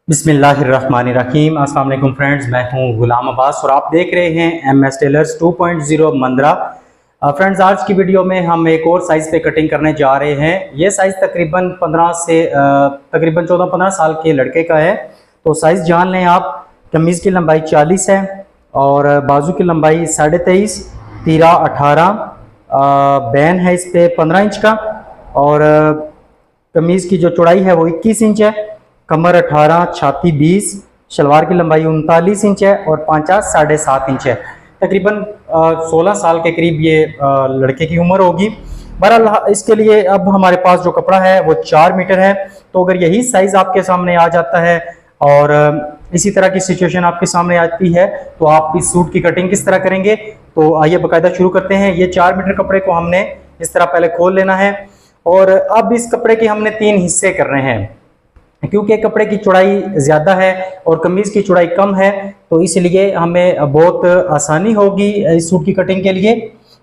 बिस्मिल्लाहिर्रहमानिर्रहीम। अस्सलाम वालेकुम फ्रेंड्स, मैं हूं गुलाम अब्बास और आप देख रहे हैं MS टेलर्स 2.0 मंद्रा। फ्रेंड्स, आज की वीडियो में हम एक और साइज़ पे कटिंग करने जा रहे हैं। ये साइज़ तकरीबन 14-15 साल के लड़के का है। तो साइज़ जान लें आप। कमीज़ की लंबाई 40 है और बाजू की लंबाई 23.5, तीरा 18, बैन है इस पर 15 इंच का और कमीज़ की जो चौड़ाई है वो 21 इंच है, कमर 18, छाती 20, शलवार की लंबाई 39 इंच है और पांचा 7.5 इंच है। तकरीबन 16 साल के करीब ये लड़के की उम्र होगी। बहरहाल इसके लिए अब हमारे पास जो कपड़ा है वो 4 मीटर है। तो अगर यही साइज़ आपके सामने आ जाता है और इसी तरह की सिचुएशन आपके सामने आती है तो आप इस सूट की कटिंग किस तरह करेंगे। तो आइए बाकायदा शुरू करते हैं। ये 4 मीटर कपड़े को हमने इस तरह पहले खोल लेना है और अब इस कपड़े के हमने 3 हिस्से कर रहे हैं। क्योंकि कपड़े की चौड़ाई ज़्यादा है और कमीज़ की चौड़ाई कम है तो इसलिए हमें बहुत आसानी होगी इस सूट की कटिंग के लिए।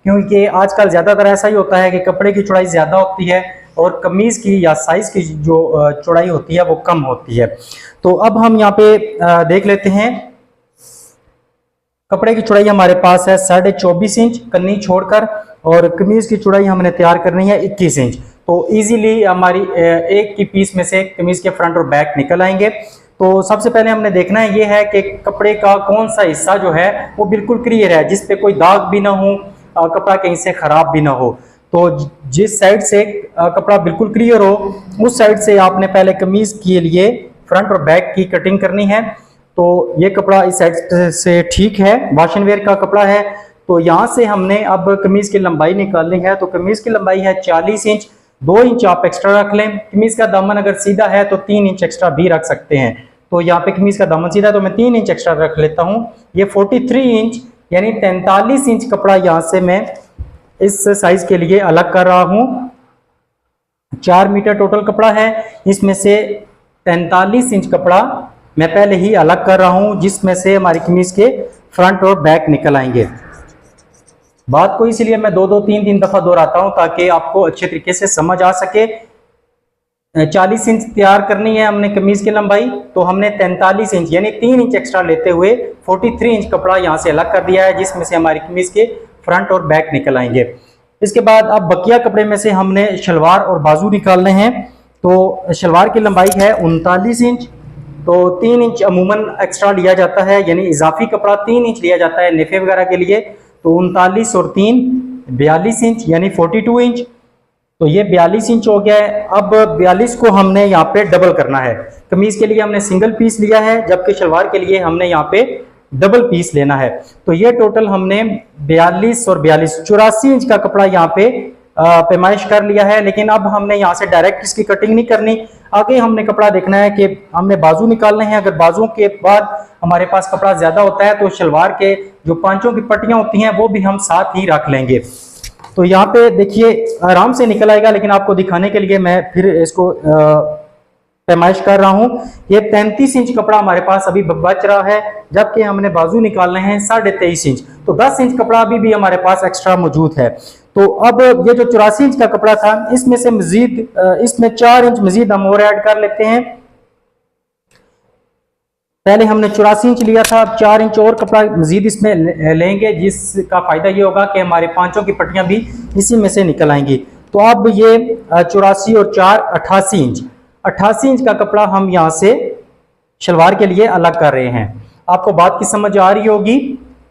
क्योंकि आजकल ज़्यादातर ऐसा ही होता है कि कपड़े की चौड़ाई ज़्यादा होती है और कमीज़ की या साइज़ की जो चौड़ाई होती है वो कम होती है। तो अब हम यहाँ पे देख लेते हैं। कपड़े की चौड़ाई हमारे पास है 24.5 इंच कन्नी छोड़कर और कमीज़ की चौड़ाई हमने तैयार करनी है 21 इंच। तो इजीली हमारी एक की पीस में से कमीज़ के फ्रंट और बैक निकल आएंगे। तो सबसे पहले हमने देखना है ये है कि कपड़े का कौन सा हिस्सा जो है वो बिल्कुल क्लियर है, जिस पे कोई दाग भी ना हो, कपड़ा कहीं से ख़राब भी ना हो। तो जिस साइड से कपड़ा बिल्कुल क्लियर हो उस साइड से आपने पहले कमीज़ के लिए फ्रंट और बैक की कटिंग करनी है। तो ये कपड़ा इस साइड से ठीक है, वॉशन वेयर का कपड़ा है। तो यहाँ से हमने अब कमीज़ की लंबाई निकालनी है। तो कमीज़ की लंबाई है 40 इंच, 2 इंच आप एक्स्ट्रा रख लें। कमीज़ का दामन अगर सीधा है तो 3 इंच एक्स्ट्रा भी रख सकते हैं। तो यहाँ पे कमीज़ का दामन सीधा है तो मैं 3 इंच एक्स्ट्रा रख लेता हूँ। ये 43 इंच यानी 43 इंच कपड़ा यहाँ से मैं इस साइज के लिए अलग कर रहा हूँ। 4 मीटर टोटल कपड़ा है, इसमें से 43 इंच कपड़ा मैं पहले ही अलग कर रहा हूँ, जिसमें से हमारी कमीज़ के फ्रंट और बैक निकल आएंगे। बात को इसलिए मैं 2-2, 3-3 दफा दोहराता हूं ताकि आपको अच्छे तरीके से समझ आ सके। 40 इंच तैयार करनी है हमने कमीज की लंबाई, तो हमने 43 इंच यानी 3 इंच एक्स्ट्रा लेते हुए 43 इंच कपड़ा यहां से अलग कर दिया है, जिसमें से हमारी कमीज के फ्रंट और बैक निकल आएंगे। इसके बाद अब बकिया कपड़े में से हमने शलवार और बाजू निकालने हैं। तो शलवार की लंबाई है 39 इंच। तो 3 इंच अमूमन एक्स्ट्रा लिया जाता है, यानी इजाफी कपड़ा 3 इंच लिया जाता है नेफे वगैरह के लिए। तो 39 और 3 42 इंच यानी 42 इंच। तो ये 42 इंच हो गया है। अब 42 को हमने यहाँ पे डबल करना है। कमीज के लिए हमने सिंगल पीस लिया है, जबकि शलवार के लिए हमने यहाँ पे डबल पीस लेना है। तो ये टोटल हमने 42 और 42 84 इंच का कपड़ा यहाँ पे पैमाइश कर लिया है। लेकिन अब हमने यहाँ से डायरेक्ट इसकी कटिंग नहीं करनी, आगे हमने कपड़ा देखना है कि हमने बाजू निकालने हैं। अगर बाजुओं के बाद हमारे पास कपड़ा ज्यादा होता है तो शलवार के जो पांचों की पट्टियां होती हैं वो भी हम साथ ही रख लेंगे। तो यहाँ पे देखिए आराम से निकल आएगा, लेकिन आपको दिखाने के लिए मैं फिर इसको पैमाइश कर रहा हूँ। ये 33 इंच कपड़ा हमारे पास अभी बच रहा है, जबकि हमने बाजू निकालने हैं 23.5 इंच। तो 10 इंच कपड़ा अभी भी हमारे पास एक्स्ट्रा मौजूद है। तो अब ये जो 84 इंच का कपड़ा था इसमें से मजीद इसमें 4 इंच मजीद हम और ऐड कर लेते हैं। पहले हमने 84 इंच लिया था, अब 4 इंच और कपड़ा मजीद इसमें लेंगे, जिसका फायदा ये होगा कि हमारे पांचों की पट्टियां भी इसी में से निकल आएंगी। तो अब ये 84 और 4 88 इंच 88 इंच का कपड़ा हम यहाँ से शलवार के लिए अलग कर रहे हैं। आपको बात की समझ आ रही होगी।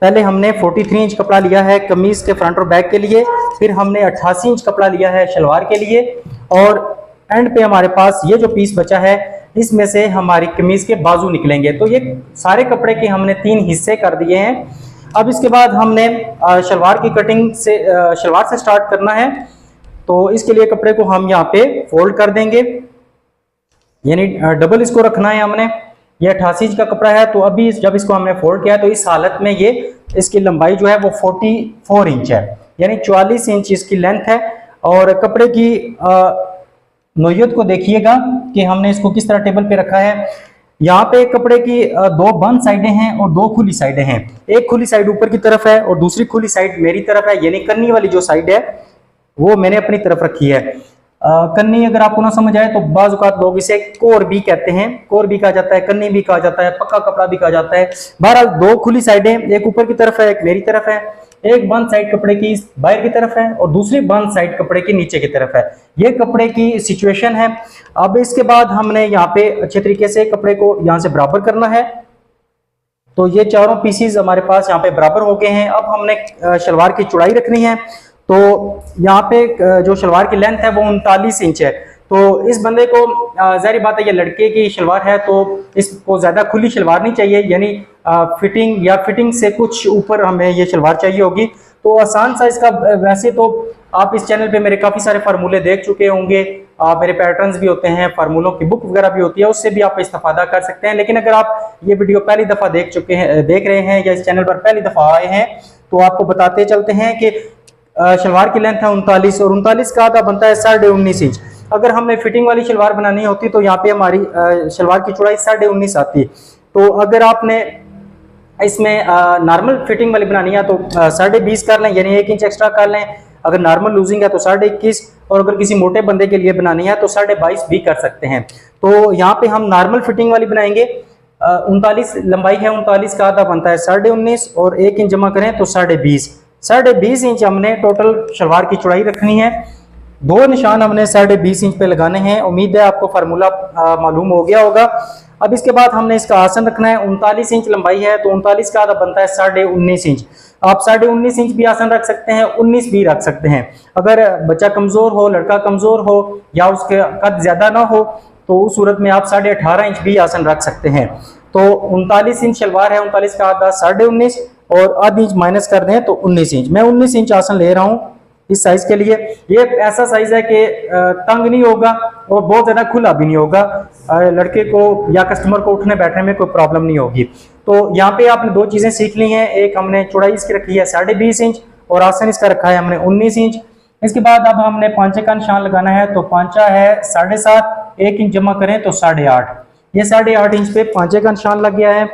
पहले हमने 43 इंच कपड़ा लिया है कमीज के फ्रंट और बैक के लिए, फिर हमने 88 इंच कपड़ा लिया है शलवार के लिए और एंड पे हमारे पास ये जो पीस बचा है इसमें से हमारी कमीज के बाजू निकलेंगे। तो ये सारे कपड़े के हमने 3 हिस्से कर दिए हैं। अब इसके बाद हमने शलवार की कटिंग से शलवार से स्टार्ट करना है। तो इसके लिए कपड़े को हम यहाँ पे फोल्ड कर देंगे, यानी डबल इसको रखना है हमने। ये 88 इंच का कपड़ा है, तो अभी जब इसको हमने फोल्ड किया तो इस हालत में ये इसकी लंबाई जो है वो 44 इंच है, यानी 44 इंच इसकी लेंथ है। और कपड़े की नोयत को देखिएगा कि हमने इसको किस तरह टेबल पे रखा है। यहाँ पे कपड़े की 2 बंद साइडें हैं और 2 खुली साइडें हैं। एक खुली साइड ऊपर की तरफ है और दूसरी खुली साइड मेरी तरफ है, यानी कन्नी वाली जो साइड है वो मैंने अपनी तरफ रखी है। कन्नी अगर आपको ना समझ आए तो बाज़ औक़ात लोग इसे कोर भी कहते हैं, कोर भी कहा जाता है, कन्नी भी कहा जाता है, पक्का कपड़ा भी कहा जाता है। बहरहाल दो खुली साइडें, एक ऊपर की तरफ है, एक मेरी तरफ है, एक बंद साइड कपड़े की बाहर की तरफ है और दूसरी बंद साइड कपड़े की नीचे की तरफ है। ये कपड़े की सिचुएशन है। अब इसके बाद हमने यहाँ पे अच्छे तरीके से कपड़े को यहाँ से बराबर करना है। तो ये चारों पीसीज हमारे पास यहाँ पे बराबर हो गए हैं। अब हमने शलवार की चौड़ाई रखनी है। तो यहाँ पे जो शलवार की लेंथ है वो 39 इंच है। तो इस बंदे को जाहिर बात है ये लड़के की शलवार है तो इसको ज्यादा खुली शलवार नहीं चाहिए, यानी फिटिंग या फिटिंग से कुछ ऊपर हमें ये शलवार चाहिए होगी। तो आसान सा इसका, वैसे तो आप इस चैनल पे मेरे काफी सारे फार्मूले देख चुके होंगे, मेरे पैटर्न्स भी होते हैं, फार्मूलों की बुक वगैरह भी होती है, उससे भी आप इस्तेफादा कर सकते हैं। लेकिन अगर आप ये वीडियो पहली दफा देख रहे हैं या इस चैनल पर पहली दफा आए हैं तो आपको बताते चलते हैं कि शलवार की लेंथ है 39 और 39 का आधा बनता है 19.5 इंच। अगर हमने फिटिंग वाली शलवार बनानी होती तो यहाँ पे हमारी शलवार की चौड़ाई 19.5 आती। तो अगर आपने इसमें नॉर्मल फिटिंग वाली बनानी है तो 20.5 कर लें, यानी 1 इंच एक्स्ट्रा कर लें। अगर नॉर्मल लूजिंग है तो 21.5 और अगर किसी मोटे बंदे के लिए बनानी है तो 22.5 भी कर सकते हैं। तो यहाँ पे हम नॉर्मल फिटिंग वाली बनाएंगे। 39 लंबाई है, 39 का आधा बनता है 19.5 और 1 इंच जमा करें तो 20.5 इंच हमने टोटल शलवार की चौड़ाई रखनी है। दो निशान हमने 20.5 इंच पे लगाने हैं। उम्मीद है आपको फार्मूला मालूम हो गया होगा। अब इसके बाद हमने इसका आसन रखना है। 39 इंच लंबाई है तो 39 का आधा बनता है 19.5 इंच। आप 19.5 इंच भी आसन रख सकते हैं, 19 भी रख सकते हैं। अगर बच्चा कमजोर हो, लड़का कमजोर हो या उसके कद ज्यादा ना हो तो उस सूरत में आप 18.5 इंच भी आसन रख सकते हैं। तो 39 इंच शलवार है, 39 का आधा 19.5 और आधी इंच माइनस कर दें तो 19 इंच। मैं 19 इंच आसन ले रहा हूँ इस साइज के लिए। ये ऐसा साइज है कि तंग नहीं होगा और बहुत ज्यादा खुला भी नहीं होगा, लड़के को या कस्टमर को उठने बैठने में कोई प्रॉब्लम नहीं होगी। तो यहाँ पे आपने दो चीजें सीख ली हैं। एक हमने चौड़ाई इसकी रखी है 20.5 इंच और आसन इसका रखा है हमने 19 इंच। इसके बाद अब हमने पांचे का निशान लगाना है। तो पांचा है 7.5, 1 इंच जमा करें तो 8.5। ये 8.5 इंच पे पांचे का निशान लग गया है।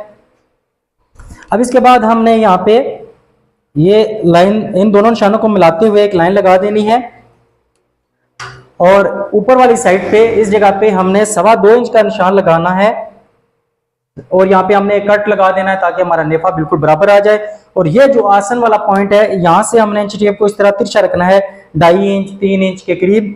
अब इसके बाद हमने यहाँ पे ये लाइन, इन दोनों निशानों को मिलाते हुए एक लाइन लगा देनी है और ऊपर वाली साइड पे इस जगह पे हमने 2.25 इंच का निशान लगाना है और यहाँ पे हमने एक कट लगा देना है ताकि हमारा नेफा बिल्कुल बराबर आ जाए। और ये जो आसन वाला पॉइंट है, यहाँ से हमने इंच टेप को इस तरह तिरछा रखना है 2.5 इंच 3 इंच के करीब।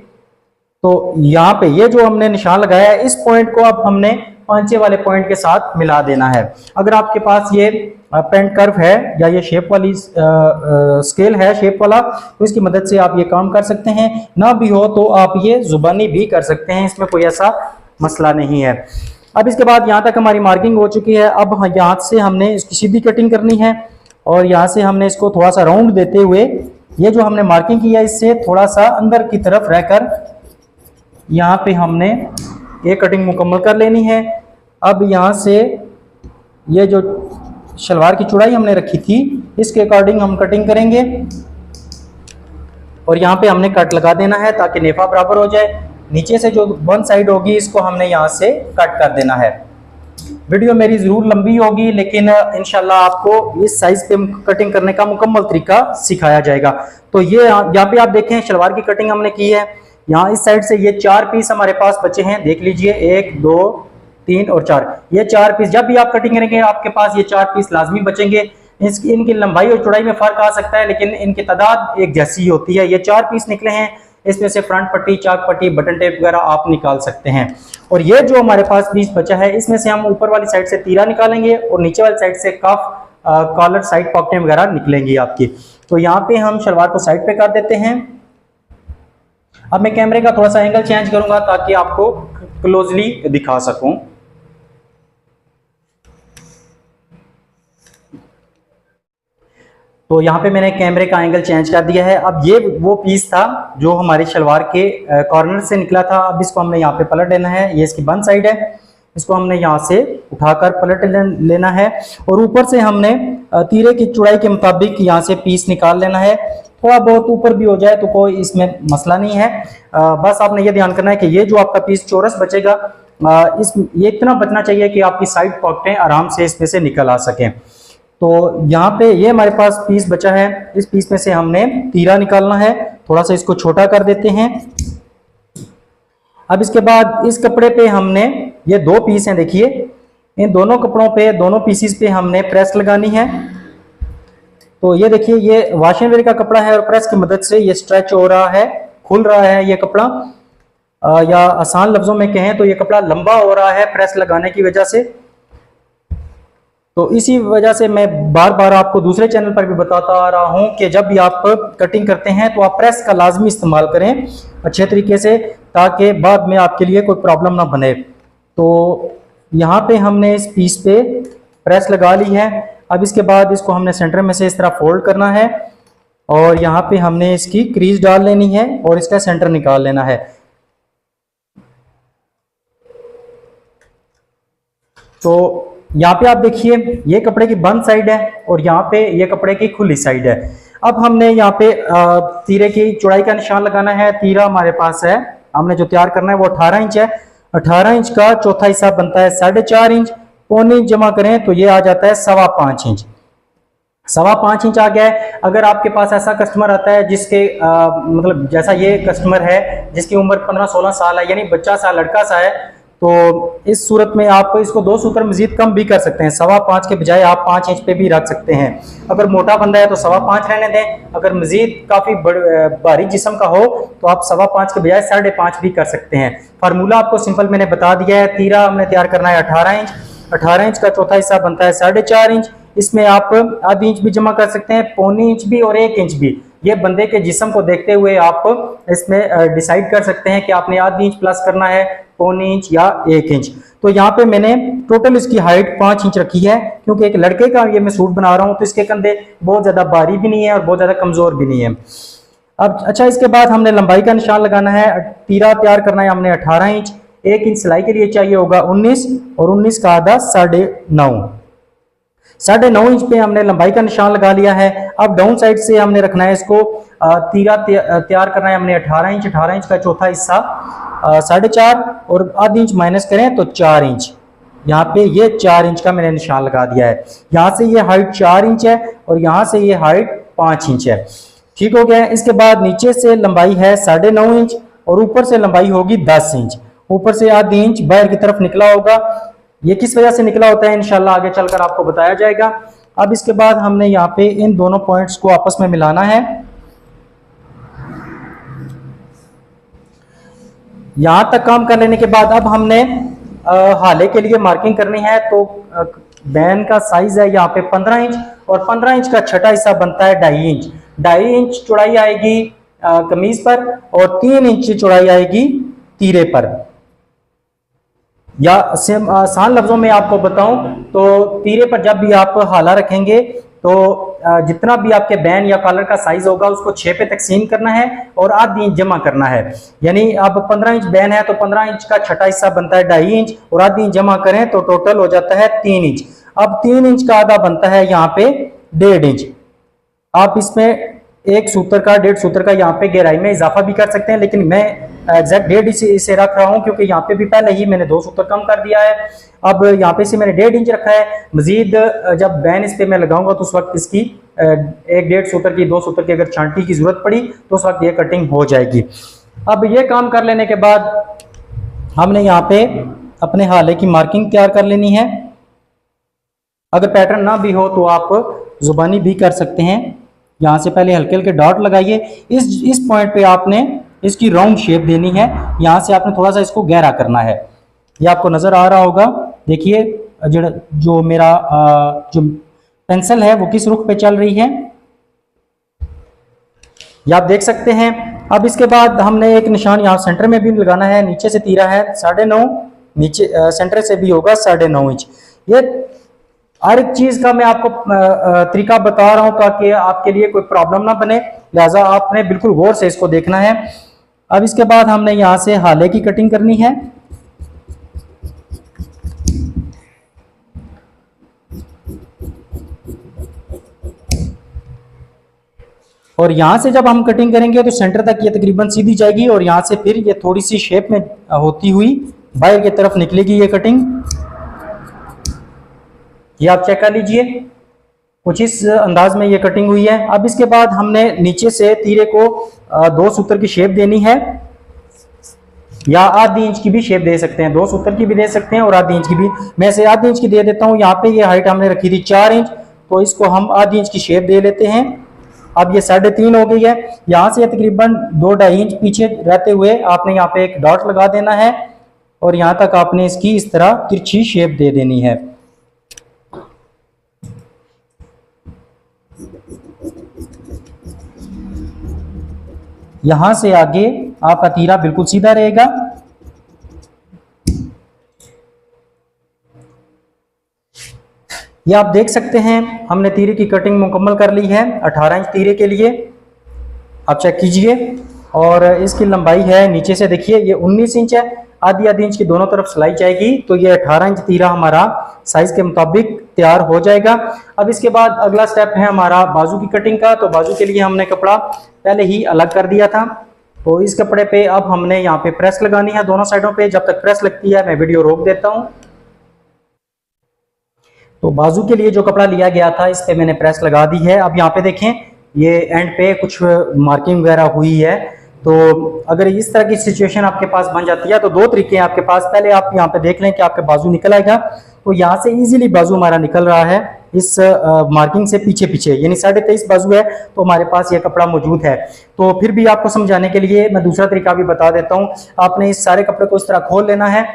तो यहाँ पे ये जो हमने निशान लगाया है इस पॉइंट को अब हमने पांचे वाले पॉइंट के साथ मिला देना है। अगर आपके पास ये पेंट कर्व है या ये शेप वाली स्केल है शेप वाला तो इसकी मदद से आप ये काम कर सकते हैं। ना भी हो तो आप ये जुबानी भी कर सकते हैं, इसमें कोई ऐसा मसला नहीं है। अब इसके बाद यहाँ तक हमारी मार्किंग हो चुकी है। अब यहाँ से हमने इसकी सीधी कटिंग करनी है और यहाँ से हमने इसको थोड़ा सा राउंड देते हुए ये जो हमने मार्किंग किया इससे थोड़ा सा अंदर की तरफ रहकर यहाँ पे हमने ये कटिंग मुकम्मल कर लेनी है। अब यहाँ से ये जो शलवार की चौड़ाई हमने रखी थी इसके अकॉर्डिंग हम कटिंग करेंगे और यहाँ पे हमने कट लगा देना है ताकि नेफा बराबर हो जाए। नीचे से जो वन साइड होगी इसको हमने यहाँ से कट कर देना है। वीडियो मेरी जरूर लंबी होगी लेकिन इंशाल्लाह आपको इस साइज पे कटिंग करने का मुकम्मल तरीका सिखाया जाएगा। तो ये यहाँ पे आप देखें शलवार की कटिंग हमने की है। यहाँ इस साइड से ये 4 पीस हमारे पास बचे हैं, देख लीजिए 1 2 3 और 4। ये 4 पीस जब भी आप कटिंग करेंगे आपके पास ये 4 पीस लाजमी बचेंगे। इनकी लंबाई और चौड़ाई में फर्क आ सकता है लेकिन इनकी तादाद एक जैसी होती है। ये 4 पीस निकले हैं, इसमें से फ्रंट पट्टी, चाक पट्टी, बटन टेप वगैरह आप निकाल सकते हैं। और ये जो हमारे पास पीस बचा है इसमें से हम ऊपर वाली साइड से तीरा निकालेंगे और नीचे वाली साइड से कफ, कॉलर, साइड पॉकेटें वगैरह निकलेंगी आपकी। तो यहाँ पे हम शलवार को साइड पे कर देते हैं। अब मैं कैमरे का थोड़ा सा एंगल चेंज करूंगा ताकि आपको क्लोजली दिखा सकूं। तो यहाँ पे मैंने कैमरे का एंगल चेंज कर दिया है। अब ये वो पीस था जो हमारे शलवार के कॉर्नर से निकला था। अब इसको हमने यहाँ पे पलट लेना है। ये इसकी बंद साइड है, इसको हमने यहाँ से उठाकर पलट लेना है और ऊपर से हमने तीरे की चौड़ाई के मुताबिक यहाँ से पीस निकाल लेना है। थोड़ा बहुत ऊपर भी हो जाए तो कोई इसमें मसला नहीं है। बस आपने ये ध्यान करना है कि ये जो आपका पीस चौरस बचेगा ये इतना बचना चाहिए कि आपकी साइड पॉकेटें आराम से इसमें से निकल आ सकें। तो यहाँ पे ये हमारे पास पीस बचा है, इस पीस में से हमने तीरा निकालना है। थोड़ा सा इसको छोटा कर देते हैं अब इसके बाद इस कपड़े पे हमने, ये दो पीस हैं देखिए, इन दोनों कपड़ों पे, दोनों पीसीस पे हमने प्रेस लगानी है। तो ये देखिए, ये वॉश एंड वेयर का कपड़ा है और प्रेस की मदद से ये स्ट्रेच हो रहा है, खुल रहा है ये कपड़ा, या आसान लफ्जों में कहें तो ये कपड़ा लंबा हो रहा है प्रेस लगाने की वजह से। तो इसी वजह से मैं बार बार आपको दूसरे चैनल पर भी बताता आ रहा हूं कि जब भी आप कटिंग करते हैं तो आप प्रेस का लाजमी इस्तेमाल करें अच्छे तरीके से, ताकि बाद में आपके लिए कोई प्रॉब्लम ना बने। तो यहाँ पे हमने इस पीस पे प्रेस लगा ली है। अब इसके बाद इसको हमने सेंटर में से इस तरह फोल्ड करना है और यहाँ पे हमने इसकी क्रीज डाल लेनी है और इसका सेंटर निकाल लेना है। तो यहाँ पे आप देखिए, ये कपड़े की बंद साइड है और यहाँ पे ये कपड़े की खुली साइड है। अब हमने यहाँ पे तीरे की चौड़ाई का निशान लगाना है। तीरा हमारे पास है, हमने जो तैयार करना है वो 18 इंच है। 18 इंच का चौथा हिस्सा बनता है 4.5 इंच, पौने इंच जमा करें तो ये आ जाता है 5.25 इंच। 5.25 इंच आ गया है। अगर आपके पास ऐसा कस्टमर आता है जिसके मतलब जैसा ये कस्टमर है जिसकी उम्र 15-16 साल है, यानी बच्चा सा लड़का सा है, तो इस सूरत में आप इसको 2 सूत्र मजीद कम भी कर सकते हैं। 5.25 के बजाय आप 5 इंच पे भी रख सकते हैं। अगर मोटा बंदा है तो 5.25 रहने दें। अगर मजीद काफी भारी जिस्म का हो तो आप 5.25 के बजाय 5.5 भी कर सकते हैं। फार्मूला आपको सिंपल मैंने बता दिया है। तीरा हमने तैयार करना है 18 इंच। 18 इंच का चौथा हिस्सा बनता है 4.5 इंच। इसमें आप आधी इंच भी जमा कर सकते हैं, पौनी इंच भी और 1 इंच भी। ये बंदे के जिस्म को देखते हुए आप इसमें डिसाइड कर सकते हैं कि आपने आधी इंच प्लस करना है, पौनी इंच या 1 इंच। तो यहाँ पे मैंने टोटल इसकी हाइट 5 इंच रखी है, क्योंकि एक लड़के का ये मैं सूट बना रहा हूँ तो इसके कंधे बहुत ज्यादा भारी भी नहीं है और बहुत ज्यादा कमजोर भी नहीं है। अब अच्छा, इसके बाद हमने लंबाई का निशान लगाना है। तीरा तैयार करना है हमने 18 इंच। 1 इंच सिलाई के लिए चाहिए होगा 19 और 19 का आधा 9.5। 9.5 इंच पे हमने लंबाई का निशान लगा लिया है। अब डाउन साइड से हमने रखना है इसको। तीरा तैयार करना है हमने 18 इंच। 18 इंच का चौथा हिस्सा 4.5 और आधी इंच माइनस करें तो 4 इंच। यहाँ पे ये 4 इंच का मैंने निशान लगा दिया है। यहाँ से ये हाइट 4 इंच है और यहाँ से ये हाइट 5 इंच है। ठीक हो गया है। इसके बाद नीचे से लंबाई है 9.5 इंच और ऊपर से लंबाई होगी 10 इंच। ऊपर से आधी इंच बाहर की तरफ निकला होगा। ये किस वजह से निकला होता है इंशाल्लाह आगे चलकर आपको बताया जाएगा। अब इसके बाद हमने यहाँ पे इन दोनों पॉइंट्स को आपस में मिलाना है। यहां तक काम कर लेने के बाद अब हमने हाले के लिए मार्किंग करनी है। तो बैन का साइज है यहाँ पे 15 इंच और 15 इंच का छठा हिस्सा बनता है 2.5 इंच। 2.5 इंच चौड़ाई आएगी कमीज पर और 3 इंच चौड़ाई आएगी तीरे पर। या आसान लफ्जों में आपको बताऊं तो तीरे पर जब भी आप हाला रखेंगे तो जितना भी आपके बैन या कॉलर का साइज होगा उसको 6 पे तकसीम करना है और आधी इंच जमा करना है। यानी अब 15 इंच बैन है तो 15 इंच का छठा हिस्सा बनता है 2.5 इंच और आधी इंच जमा करें तो टोटल हो जाता है 3 इंच। अब 3 इंच का आधा बनता है यहाँ पे 1.5 इंच। आप इसमें 1 सूत्र का 1.5 सूत्र का यहाँ पे गहराई में इजाफा भी कर सकते हैं, लेकिन मैं एग्जैक्ट 1.5 इसे रख रहा हूँ क्योंकि यहाँ पे भी पहले ही मैंने 2 सूत्र कम कर दिया है। अब यहाँ पे से मैंने 1.5 इंच रखा है। मजीद जब बैन इस पे मैं लगाऊंगा तो उस वक्त इसकी 1.5 सूत्र की 2 सूत्र की अगर छांटी की जरूरत पड़ी तो उस वक्त ये कटिंग हो जाएगी। अब ये काम कर लेने के बाद हमने यहाँ पे अपने हाले की मार्किंग तैयार कर लेनी है। अगर पैटर्न ना भी हो तो आप जुबानी भी कर सकते हैं। यहाँ से पहले हल्के हल्के डॉट लगाइए। इस पॉइंट पे आपने इसकी राउंड शेप देनी है। यहाँ से आपने थोड़ा सा इसको गहरा करना है। ये आपको नजर आ रहा होगा। देखिए जो मेरा जो पेंसिल है वो किस रुख पे चल रही है, ये आप देख सकते हैं। अब इसके बाद हमने एक निशान यहाँ सेंटर में भी लगाना है। नीचे से तीरा है 9.5, नीचे सेंटर से भी होगा 9.5 इंच। ये हर एक चीज का मैं आपको तरीका बता रहा हूं ताकि आपके लिए कोई प्रॉब्लम ना बने, लिहाजा आपने बिल्कुल गौर से इसको देखना है। अब इसके बाद हमने यहां से हाले की कटिंग करनी है। और यहां से जब हम कटिंग करेंगे तो सेंटर तक ये तकरीबन सीधी जाएगी और यहां से फिर ये थोड़ी सी शेप में होती हुई बाहर की तरफ निकलेगी ये कटिंग। ये आप चेक कर लीजिए, कुछ इस अंदाज में ये कटिंग हुई है। अब इसके बाद हमने नीचे से तीरे को 2 सूत्र की शेप देनी है। या आधी इंच की भी शेप दे सकते हैं, 2 सूत्र की भी दे सकते हैं और आधी इंच की भी। मैं से आधी इंच की दे देता हूँ। यहाँ पे ये हाइट हमने रखी थी 4 इंच, तो इसको हम आधी इंच की शेप दे लेते हैं। अब ये 3.5 हो गई है। यहाँ से तकरीबन 2-2.5 इंच पीछे रहते हुए आपने यहाँ पे एक डॉट लगा देना है और यहाँ तक आपने इसकी इस तरह तिरछी शेप दे देनी है। यहां से आगे आपका तीरा बिल्कुल सीधा रहेगा। ये आप देख सकते हैं हमने तीरे की कटिंग मुकम्मल कर ली है 18 इंच तीरे के लिए। आप चेक कीजिए। और इसकी लंबाई है नीचे से देखिए ये 19 इंच है, आधी आधी इंच की दोनों तरफ सिलाई जाएगी, तो ये 18 इंच तीरा हमारा साइज के मुताबिक तैयार हो जाएगा। अब इसके बाद अगला स्टेप है हमारा बाजू की कटिंग का। तो बाजू के लिए हमने कपड़ा पहले ही अलग कर दिया था, तो इस कपड़े पे अब हमने यहाँ पे प्रेस लगानी है दोनों साइडों पे। जब तक प्रेस लगती है मैं वीडियो रोक देता हूँ। तो बाजू के लिए जो कपड़ा लिया गया था इस पे मैंने प्रेस लगा दी है। अब यहाँ पे देखें ये एंड पे कुछ मार्किंग वगैरह हुई है। तो अगर इस तरह की सिचुएशन आपके पास बन जाती है तो 2 तरीके हैं आपके पास। पहले आप यहाँ पे देख लें कि आपके बाजू निकल आएगा, तो यहाँ से इजीली बाजू हमारा निकल रहा है इस मार्किंग से पीछे पीछे, यानी 23.5 बाजू है तो हमारे पास ये कपड़ा मौजूद है। तो फिर भी आपको समझाने के लिए मैं दूसरा तरीका भी बता देता हूँ। आपने इस सारे कपड़े को इस तरह खोल लेना है।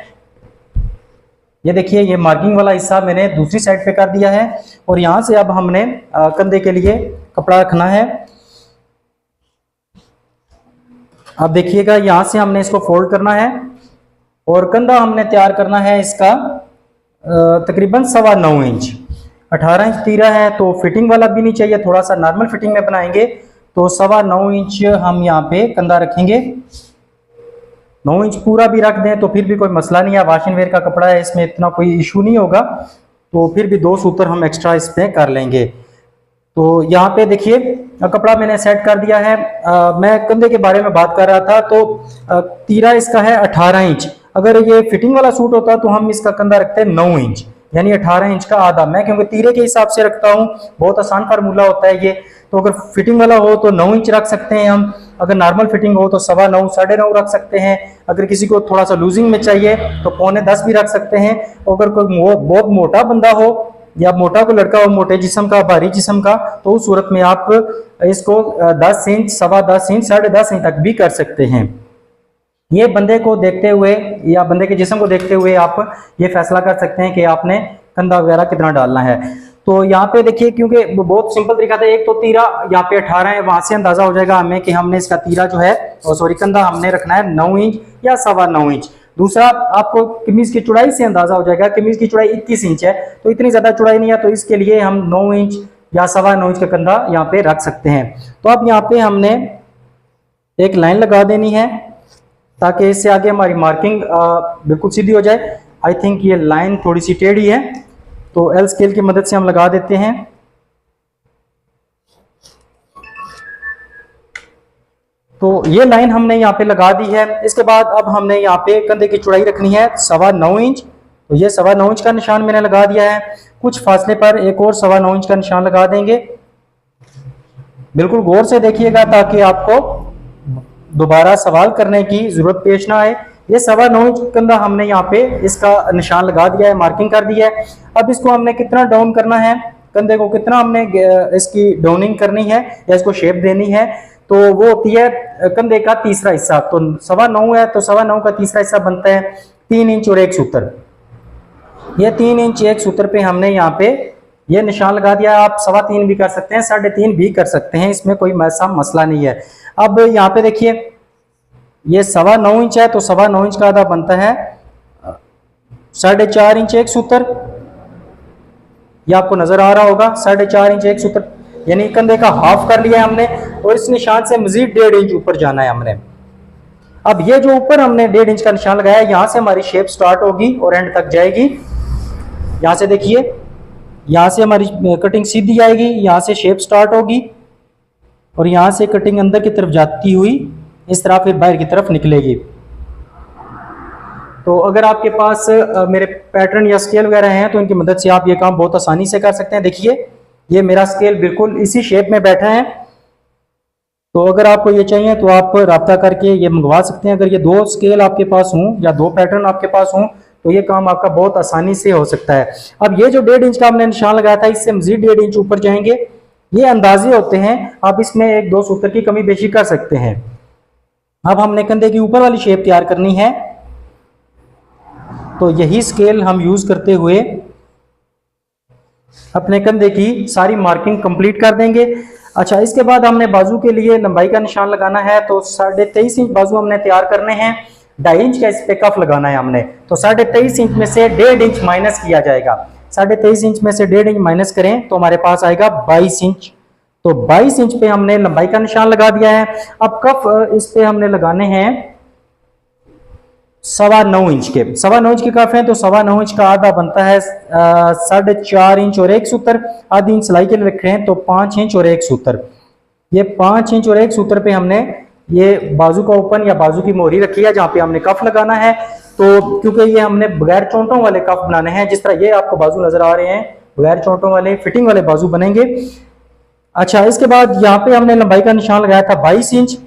ये देखिए ये मार्किंग वाला हिस्सा मैंने दूसरी साइड पे कर दिया है और यहाँ से अब हमने कंधे के लिए कपड़ा रखना है। अब देखिएगा यहाँ से हमने इसको फोल्ड करना है और कंधा हमने तैयार करना है इसका तकरीबन 9.25 इंच। 18 इंच तीरा है तो फिटिंग वाला भी नहीं चाहिए, थोड़ा सा नॉर्मल फिटिंग में बनाएंगे। तो 9.25 इंच हम यहाँ पे कंधा रखेंगे। 9 इंच पूरा भी रख दें तो फिर भी कोई मसला नहीं है, वॉश एंड वेयर का कपड़ा है, इसमें इतना कोई इशू नहीं होगा। तो फिर भी 2 सूत्र हम एक्स्ट्रा इस पे कर लेंगे। तो यहाँ पे देखिए कपड़ा मैंने सेट कर दिया है। मैं कंधे के बारे में बात कर रहा था। तो तीरा इसका है 18 इंच। अगर ये फिटिंग वाला सूट होता तो हम इसका कंधा रखते हैं 9 इंच, यानी 18 इंच का आधा। मैं क्योंकि तीरे के हिसाब से रखता हूँ, बहुत आसान फार्मूला होता है ये। तो अगर फिटिंग वाला हो तो 9 इंच रख सकते हैं हम, अगर नॉर्मल फिटिंग हो तो 9.25 9.5 रख सकते हैं। अगर किसी को थोड़ा सा लूजिंग में चाहिए तो 9.25 भी रख सकते हैं। अगर कोई बहुत मोटा बंदा हो या मोटा कोई लड़का हो, मोटे जिस्म का, भारी जिस्म का, तो उस सूरत में आप इसको 10 इंच, 10.25 इंच, 10.5 इंच तक भी कर सकते हैं। ये बंदे को देखते हुए या बंदे के जिस्म को देखते हुए आप ये फैसला कर सकते हैं कि आपने कंधा वगैरह कितना डालना है। तो यहाँ पे देखिए क्योंकि बहुत सिंपल तरीका था। एक तो तीरा यहाँ पे 18 है, वहां से अंदाजा हो जाएगा हमें कि हमने इसका तीरा जो है कंधा हमने रखना है 9 इंच या 9.25 इंच। दूसरा आपको कमीज की चौड़ाई से अंदाजा हो जाएगा। कमीज की चौड़ाई 21 इंच है तो इतनी ज्यादा चौड़ाई नहीं है, तो इसके लिए हम 9 इंच या 9.25 इंच का कंधा यहाँ पे रख सकते हैं। तो अब यहाँ पे हमने एक लाइन लगा देनी है ताकि इससे आगे हमारी मार्किंग बिल्कुल सीधी हो जाए। आई थिंक ये लाइन थोड़ी सी टेढ़ी है, तो एल स्केल की मदद से हम लगा देते हैं। तो ये लाइन हमने यहाँ पे लगा दी है। इसके बाद अब हमने यहाँ पे कंधे की चौड़ाई रखनी है 9.25 इंच। तो ये 9.25 इंच का निशान मैंने लगा दिया है। कुछ फासले पर एक और 9.25 इंच का निशान लगा देंगे। बिल्कुल गौर से देखिएगा ताकि आपको दोबारा सवाल करने की जरूरत पेश ना आए। ये 9.25 इंच कंधा हमने यहाँ पे इसका निशान लगा दिया है, मार्किंग कर दिया है। अब इसको हमने कितना डाउन करना है, कंधे को कितना हमने इसकी डाउनिंग करनी है या इसको शेप देनी है, तो वो होती है कंधे का तीसरा हिस्सा। तो 9.25 है तो 9.25 का तीसरा हिस्सा बनता है 3 इंच और 1 सूत्र। ये 3 इंच 1 सूत्र पे हमने यहाँ पे ये निशान लगा दिया। आप 3.25 भी कर सकते हैं, 3.5 भी कर सकते हैं, इसमें कोई ऐसा मसला नहीं है। अब यहाँ पे देखिए ये 9.25 इंच है तो 9.25 इंच का आधा बनता है 4.5 इंच 1 सूत्र। ये आपको नजर आ रहा होगा 4.5 इंच 1 सूत्र, यानी कंधे का हाफ कर लिया है हमने और इस निशान से मजीद 1.5 इंच ऊपर जाना है हमने। अब ये जो ऊपर हमने 1.5 इंच का निशान लगाया है, यहां से हमारी शेप स्टार्ट होगी और एंड तक जाएगी। यहां से देखिए यहां से हमारी कटिंग सीधी आएगी, यहां से शेप स्टार्ट होगी और यहां से कटिंग अंदर की तरफ जाती हुई इस तरह फिर बाहर की तरफ निकलेगी। तो अगर आपके पास मेरे पैटर्न या स्केल वगैरह हैं तो इनकी मदद से आप ये काम बहुत आसानी से कर सकते हैं। देखिए ये मेरा स्केल बिल्कुल इसी शेप में बैठा है। तो अगर आपको ये चाहिए तो आप राब्ता करके ये मंगवा सकते हैं। अगर ये 2 स्केल आपके पास हों या 2 पैटर्न आपके पास हों तो ये काम आपका बहुत आसानी से हो सकता है। अब ये जो 1.5 इंच का हमने निशान लगाया था, इससे मजीद 1.5 इंच ऊपर जाएंगे। ये अंदाजे होते हैं, आप इसमें 1-2 सूत्र की कमी बेशी कर सकते हैं। अब हमने कंधे की ऊपर वाली शेप तैयार करनी है, तो यही स्केल हम यूज करते हुए अपने कंधे की सारी मार्किंग कंप्लीट कर देंगे। अच्छा, इसके बाद हमने बाजू के लिए लंबाई का निशान लगाना है, तो 23.5 इंच बाजू हमने तैयार करने हैं। 2.5 इंच का इस पे कफ लगाना है हमने, तो 23.5 इंच में से 1.5 इंच माइनस किया जाएगा। 23.5 इंच में से 1.5 इंच माइनस करें तो हमारे पास आएगा 22 इंच। तो 22 इंच पे हमने लंबाई का निशान लगा दिया है। अब कफ इस पे हमने लगाने हैं 9.25 इंच के। 9.25 इंच के कफ है, तो 9.25 इंच का आधा बनता है 4.5 इंच और 1 सूत्र। आधी इंच सिलाई के लिए रख रहे हैं, तो 5 इंच और 1 सूत्र। ये 5 इंच और 1 सूत्र पे हमने ये बाजू का ओपन या बाजू की मोहरी रखी है, जहां पे हमने कफ लगाना है। तो क्योंकि ये हमने बगैर चोंटों वाले कफ बनाने हैं, जिस तरह ये आपको बाजू नजर आ रहे हैं, बगैर चोंटों वाले फिटिंग वाले बाजू बनेंगे। अच्छा, इसके बाद यहाँ पे हमने लंबाई का निशान लगाया था 22 इंच,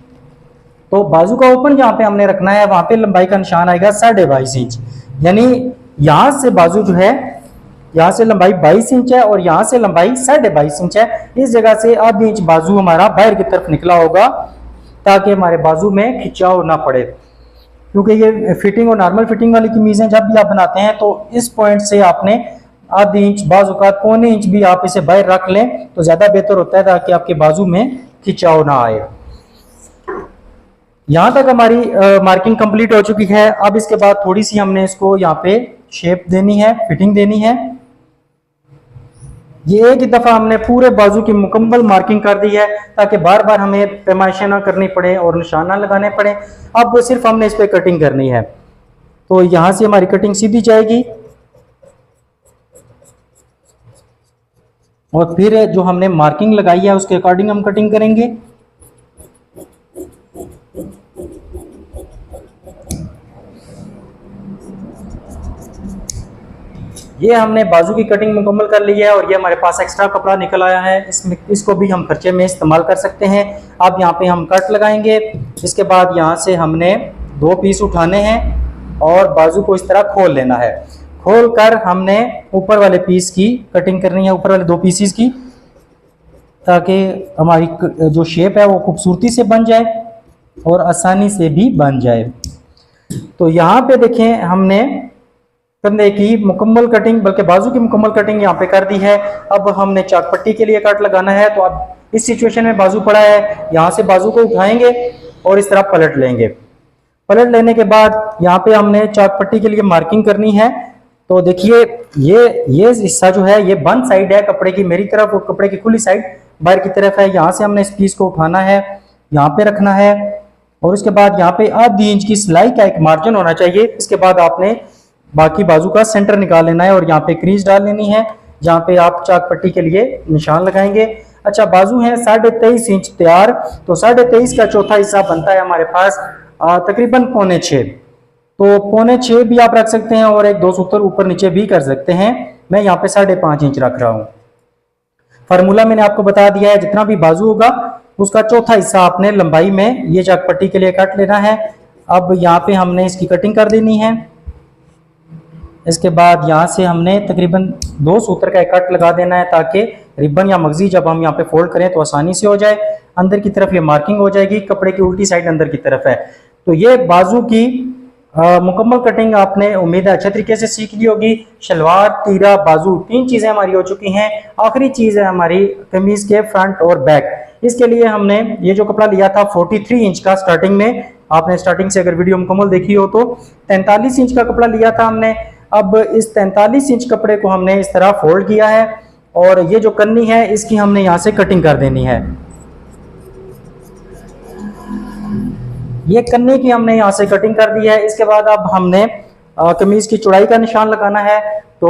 तो बाजू का ओपन जहां पे हमने रखना है वहां पे लंबाई का निशान आएगा 22.5 इंच। यानी यहां से बाजू जो है, यहां से लंबाई 22 इंच है और यहां से लंबाई 22.5 इंच है। इस जगह से आधी इंच बाजू हमारा बाहर की तरफ निकला होगा, ताकि हमारे बाजू में खिंचाव ना पड़े। क्योंकि ये फिटिंग और नॉर्मल फिटिंग वाली कमीजें जब भी आप बनाते हैं तो इस पॉइंट से आपने आधी इंच, बाजू का 1.25 इंच भी आप इसे बाहर रख लें तो ज्यादा बेहतर होता है, ताकि आपके बाजू में खिंचाव ना आए। यहां तक हमारी मार्किंग कंप्लीट हो चुकी है। अब इसके बाद थोड़ी सी हमने इसको यहाँ पे शेप देनी है, फिटिंग देनी है। ये एक ही दफा हमने पूरे बाजू की मुकम्मल मार्किंग कर दी है, ताकि बार बार हमें पैमाइशें ना करनी पड़े और निशान ना लगाने पड़े। अब सिर्फ हमने इस पे कटिंग करनी है, तो यहां से हमारी कटिंग सीधी जाएगी और फिर जो हमने मार्किंग लगाई है उसके अकॉर्डिंग हम कटिंग करेंगे। ये हमने बाजू की कटिंग मुकम्मल कर ली है और ये हमारे पास एक्स्ट्रा कपड़ा निकल आया है। इसको भी हम खर्चे में इस्तेमाल कर सकते हैं। अब यहाँ पे हम कट लगाएंगे। इसके बाद यहाँ से हमने 2 पीस उठाने हैं और बाजू को इस तरह खोल लेना है। खोल कर हमने ऊपर वाले पीस की कटिंग करनी है, ऊपर वाले 2 पीसीस की, ताकि हमारी जो शेप है वो खूबसूरती से बन जाए और आसानी से भी बन जाए। तो यहाँ पे देखें, हमने कंधे की मुकम्मल कटिंग, बल्कि बाजू की मुकम्मल कटिंग यहाँ पे कर दी है। अब हमने चाक पट्टी के लिए कट लगाना है। तो अब इस सिचुएशन में बाजू पड़ा है, यहाँ से बाजू को उठाएंगे और इस तरह पलट लेंगे। पलट लेने के बाद यहाँ पे हमने चाक पट्टी के लिए मार्किंग करनी है। तो देखिए, ये हिस्सा जो है ये बंद साइड है कपड़े की मेरी तरफ और कपड़े की खुली साइड बाहर की तरफ है। यहाँ से हमने इस पीस को उठाना है, यहाँ पे रखना है और उसके बाद यहाँ पे आधी इंच की सिलाई का एक मार्जिन होना चाहिए। इसके बाद आपने बाकी बाजू का सेंटर निकाल लेना है और यहाँ पे क्रीज डाल लेनी है, जहाँ पे आप चाक पट्टी के लिए निशान लगाएंगे। अच्छा, बाजू है 23.5 इंच तैयार, तो 23.5 का चौथा हिस्सा बनता है हमारे पास तकरीबन 6.25। तो 6.25 भी आप रख सकते हैं और 1-2 सूत्र ऊपर नीचे भी कर सकते हैं। मैं यहाँ पे 5.5 इंच रख रहा हूँ। फार्मूला मैंने आपको बता दिया है, जितना भी बाजू होगा उसका चौथा हिस्सा आपने लंबाई में ये चाक पट्टी के लिए काट लेना है। अब यहाँ पे हमने इसकी कटिंग कर देनी है। इसके बाद यहाँ से हमने तकरीबन 2 सूत्र का एक कट लगा देना है, ताकि रिबन या मगजी जब हम यहाँ पे फोल्ड करें तो आसानी से हो जाए। अंदर की तरफ ये मार्किंग हो जाएगी, कपड़े की उल्टी साइड अंदर की तरफ है। तो ये बाजू की मुकम्मल कटिंग आपने उम्मीद है अच्छे तरीके से सीख ली होगी। शलवार, तीरा, बाजू 3 चीजें हमारी हो चुकी हैं। आखिरी चीज है हमारी कमीज के फ्रंट और बैक। इसके लिए हमने ये जो कपड़ा लिया था 43 इंच का, स्टार्टिंग में आपने स्टार्टिंग से अगर वीडियो मुकम्मल देखी हो तो 43 इंच का कपड़ा लिया था हमने। अब इस 43 इंच कपड़े को हमने इस तरह फोल्ड किया है और ये जो कन्नी है इसकी हमने यहाँ से कटिंग कर देनी है। ये कन्नी की हमने यहाँ से कटिंग कर दी है। इसके बाद अब हमने कमीज की चौड़ाई का निशान लगाना है। तो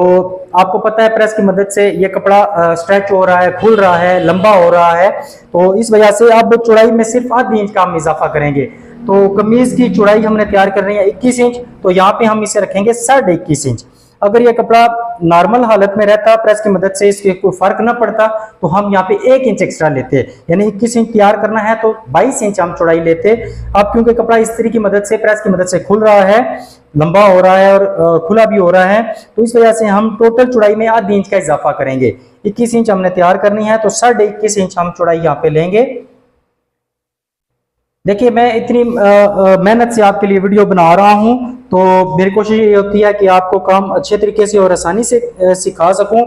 आपको पता है प्रेस की मदद से ये कपड़ा स्ट्रेच हो रहा है, खुल रहा है, लंबा हो रहा है। तो इस वजह से अब चौड़ाई में सिर्फ आधी इंच का हम इजाफा करेंगे। तो कमीज की चौड़ाई हमने तैयार करनी है 21 इंच, तो यहाँ पे हम इसे रखेंगे 21.5 इंच। अगर ये कपड़ा नॉर्मल हालत में रहता, प्रेस की मदद से इसके कोई फर्क ना पड़ता, तो हम यहाँ पे 1 इंच एक्स्ट्रा लेते, यानी 21 इंच तैयार करना है तो 22 इंच हम चौड़ाई लेते। अब क्योंकि कपड़ा इस्त्री की मदद से, प्रेस की मदद से खुल रहा है, लंबा हो रहा है और खुला भी हो रहा है, तो इस वजह से हम टोटल चौड़ाई में आधी इंच का इजाफा करेंगे। 21 इंच हमने तैयार करनी है तो 21.5 इंच हम चौड़ाई यहाँ पे लेंगे। देखिए मैं इतनी मेहनत से आपके लिए वीडियो बना रहा हूं, तो मेरी कोशिश ये होती है कि आपको काम अच्छे तरीके से और आसानी से सिखा सकूं।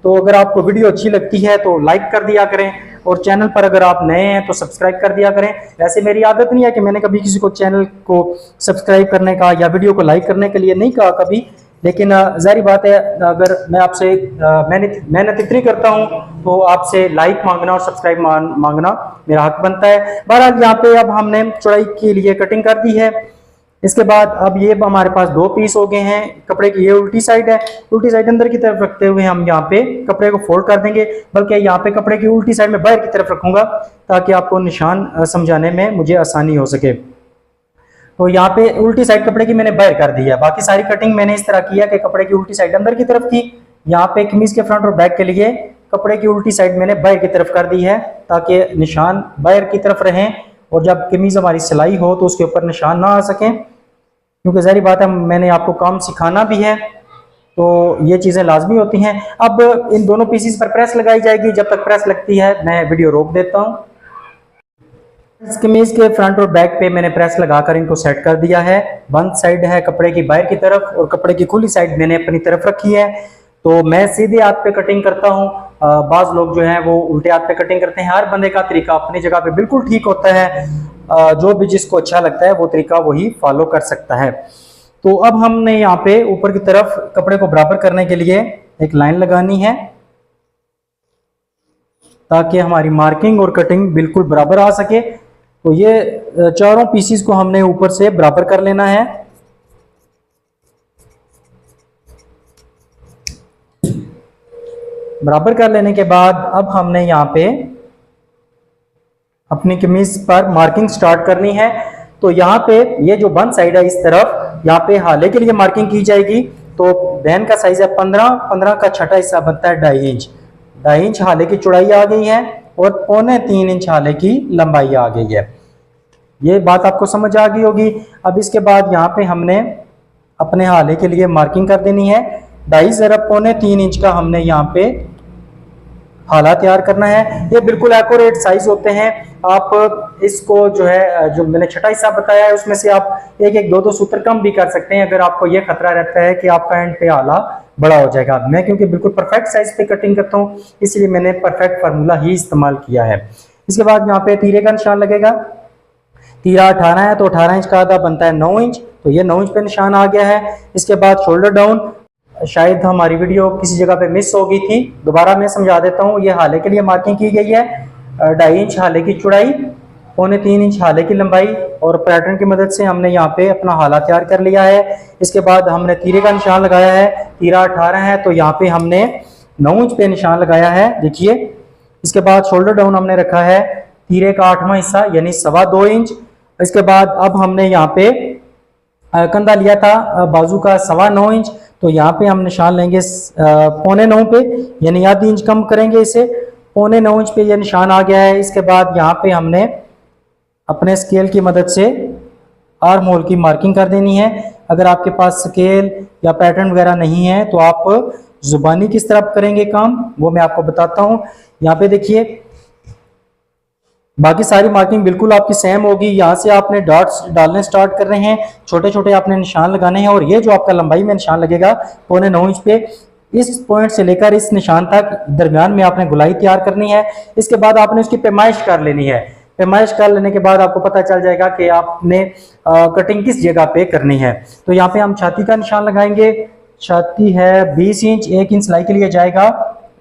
तो अगर आपको वीडियो अच्छी लगती है तो लाइक कर दिया करें, और चैनल पर अगर आप नए हैं तो सब्सक्राइब कर दिया करें। वैसे मेरी आदत नहीं है कि मैंने कभी किसी को चैनल को सब्सक्राइब करने का या वीडियो को लाइक करने के लिए नहीं कहा कभी, लेकिन जाहिर बात है अगर मैं आपसे मेहनत इतनी करता हूं तो आपसे लाइक मांगना और सब्सक्राइब मांगना मेरा हक बनता है। बहरहाल यहाँ पे अब हमने चौड़ाई के लिए कटिंग कर दी है। इसके बाद अब ये हमारे पास 2 पीस हो गए हैं कपड़े की। ये उल्टी साइड है, उल्टी साइड अंदर की तरफ रखते हुए हम यहाँ पे कपड़े को फोल्ड कर देंगे, बल्कि यहाँ पे कपड़े की उल्टी साइड में बाहर की तरफ रखूंगा ताकि आपको निशान समझाने में मुझे आसानी हो सके। तो यहाँ पे उल्टी साइड कपड़े की मैंने बाहर कर दी है। बाकी सारी कटिंग मैंने इस तरह की है कि कपड़े की उल्टी साइड अंदर की तरफ की, यहाँ पे कमीज के फ्रंट और बैक के लिए कपड़े की उल्टी साइड मैंने बाहर की तरफ कर दी है ताकि निशान बाहर की तरफ रहें, और जब कमीज हमारी सिलाई हो तो उसके ऊपर निशान ना आ सकें, क्योंकि जाहिर बात है मैंने आपको काम सिखाना भी है तो ये चीज़ें लाजमी होती हैं। अब इन दोनों पीसीस पर प्रेस लगाई जाएगी। जब तक प्रेस लगती है मैं वीडियो रोक देता हूँ। इस कमीज के फ्रंट और बैक पे मैंने प्रेस लगाकर इनको सेट कर दिया है। बंद साइड है कपड़े की बाहर की तरफ और कपड़े की खुली साइड मैंने अपनी तरफ रखी है। तो मैं सीधे हाथ पे कटिंग करता हूँ, बाज लोग जो हैं वो उल्टे हाथ पे कटिंग करते हैं। हर बंदे का तरीका अपनी जगह पे बिल्कुल ठीक होता है, जो भी जिसको अच्छा लगता है वो तरीका वही फॉलो कर सकता है। तो अब हमने यहाँ पे ऊपर की तरफ कपड़े को बराबर करने के लिए एक लाइन लगानी है ताकि हमारी मार्किंग और कटिंग बिल्कुल बराबर आ सके। तो ये चारों पीसीस को हमने ऊपर से बराबर कर लेना है। बराबर कर लेने के बाद अब हमने यहाँ पे अपनी कमीज पर मार्किंग स्टार्ट करनी है। तो यहाँ पे ये जो बंद साइड है इस तरफ, यहाँ पे हाले के लिए मार्किंग की जाएगी। तो बहन का साइज है 15 का छठा हिस्सा बनता है 2.5 इंच। 2.5 इंच हाले की चौड़ाई आ गई है और 3.25 इंच हाले की लंबाई आ गई है। ये बात आपको समझ आ गई होगी। अब इसके बाद यहाँ पे हमने अपने हाले के लिए मार्किंग कर देनी है। 2.5 ज़रब 3.25 इंच का हमने यहाँ पे हाला तैयार करना है। ये बिल्कुल एक्यूरेट साइज होते हैं। आप इसको जो है, जो मैंने छठा हिस्सा बताया है उसमें से आप 1-2 सूत्र कम भी कर सकते हैं अगर आपको ये खतरा रहता है कि आपका एंड पे हाला बड़ा हो जाएगा। मैं क्योंकि बिल्कुल परफेक्ट साइज पे कटिंग करता हूँ इसलिए मैंने परफेक्ट फार्मूला ही इस्तेमाल किया है। इसके बाद यहाँ पे तीरे का निशान लगेगा। तीरा 18 है तो 18 इंच का आधा बनता है 9 इंच, तो ये 9 इंच पे निशान आ गया है। इसके बाद शोल्डर डाउन, शायद हमारी वीडियो किसी जगह पे मिस हो गई थी, दोबारा मैं समझा देता हूँ। ये हाले के लिए मार्किंग की गई है। 2.5 इंच हाले की चौड़ाई, 3.25 इंच हाले की लंबाई, और पैटर्न की मदद से हमने यहाँ पे अपना हाला तैयार कर लिया है। इसके बाद हमने तीरे का निशान लगाया है। तीरा 18 है तो यहाँ पे हमने 9 इंच पे निशान लगाया है, देखिए। इसके बाद शोल्डर डाउन हमने रखा है तीरे का 8वां हिस्सा यानी 2.25 इंच। इसके बाद अब हमने यहाँ पे कंधा लिया था बाजू का 9.25 इंच, तो यहाँ पे हम निशान लेंगे 8.25 पे, यानी आधी इंच कम करेंगे इसे। 8.25 इंच पे ये निशान आ गया है। इसके बाद यहाँ पे हमने अपने स्केल की मदद से आर्म होल की मार्किंग कर देनी है। अगर आपके पास स्केल या पैटर्न वगैरह नहीं है तो आप जुबानी किस तरह करेंगे काम वो मैं आपको बताता हूँ। यहाँ पे देखिए बाकी सारी मार्किंग बिल्कुल आपकी सेम होगी। यहाँ से आपने डॉट्स डालने स्टार्ट कर रहे हैं, छोटे छोटे आपने निशान लगाने हैं, और ये जो आपका लंबाई में निशान लगेगा 8.25 इंच पे, इस पॉइंट से लेकर इस निशान तक दरमियान में आपने गुलाई तैयार करनी है। इसके बाद आपने उसकी पैमाइश कर लेनी है। पैमाइश कर लेने के बाद आपको पता चल जाएगा कि आपने कटिंग किस जगह पे करनी है। तो यहाँ पे हम छाती का निशान लगाएंगे। छाती है 20 इंच, 1 इंच सिलाई के लिए जाएगा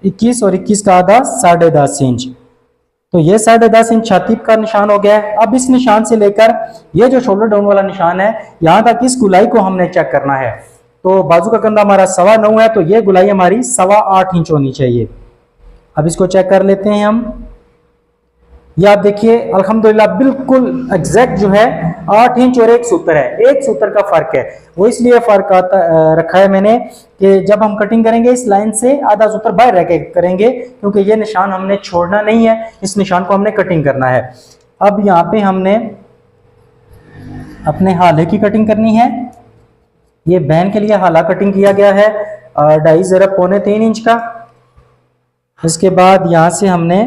21 और 21 का आधा 10.5 इंच। तो ये 10.5 इंच छाती का निशान हो गया है। अब इस निशान से लेकर ये जो शोल्डर डाउन वाला निशान है यहाँ तक इस गुलाई को हमने चेक करना है। तो बाजू का कंधा हमारा 9.25 है तो ये गुलाई हमारी 8.25 इंच होनी चाहिए। अब इसको चेक कर लेते हैं हम। ये आप देखिए अल्हम्दुलिल्लाह बिल्कुल एग्जैक्ट जो है 8 इंच और एक सूत्र है, एक सूत्र का फर्क है। वो इसलिए फर्क रखा है मैंने कि जब हम कटिंग करेंगे इस लाइन से आधा सूत्र बाहर रह के करेंगे, क्योंकि ये निशान हमने छोड़ना नहीं है, इस निशान को हमने कटिंग करना है। अब यहाँ पे हमने अपने हाले की कटिंग करनी है। ये बहन के लिए हाला कटिंग किया गया है 2.5 ज़रब पौने 3 इंच का। इसके बाद यहाँ से हमने